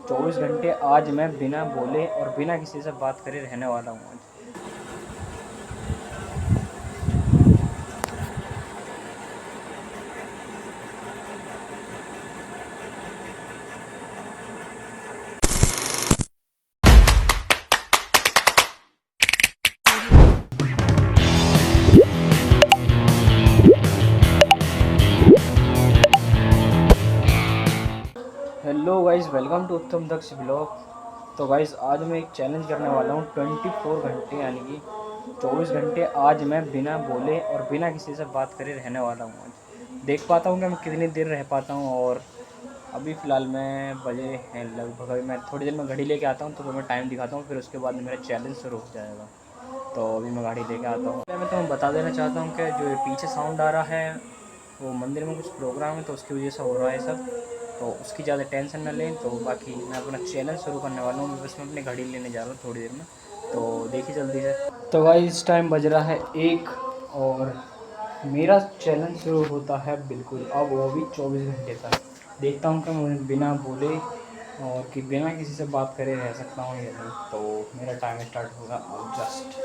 24 घंटे आज मैं बिना बोले और बिना किसी से बात करे रहने वाला हूँ आज। हेलो गाइस, वेलकम टू उत्तम दक्ष ब्लॉग। तो गाइस आज मैं एक चैलेंज करने वाला हूँ 24 घंटे, यानी कि 24 घंटे आज मैं बिना बोले और बिना किसी से बात करे रहने वाला हूँ आज। देख पाता हूँ कि मैं कितनी देर रह पाता हूँ। और अभी फ़िलहाल मैं बजे हैं लगभग, अभी मैं थोड़ी देर में घड़ी लेके आता हूँ तो मैं टाइम दिखाता हूँ, फिर उसके बाद मेरा चैलेंज शुरू हो जाएगा। तो अभी मैं गाड़ी लेके आता हूँ। मैं तुम्हें बता देना चाहता हूँ कि जो ये पीछे साउंड आ रहा है वो मंदिर में कुछ प्रोग्राम है, तो उसकी वजह से हो रहा है सब। तो उसकी ज़्यादा टेंशन ना लें। तो बाकी मैं अपना चैलेंज शुरू करने वाला हूँ। बस मैं अपनी घड़ी लेने जा रहा हूँ थोड़ी देर में, तो देखिए जल्दी से। तो भाई इस टाइम बज रहा है 1 और मेरा चैलेंज शुरू होता है बिल्कुल अब, वो भी 24 घंटे तक। देखता हूँ कि मैं बिना बोले और कि बिना किसी से बात करे रह सकता हूँ या नहीं। तो मेरा टाइम स्टार्ट होगा अब जस्ट।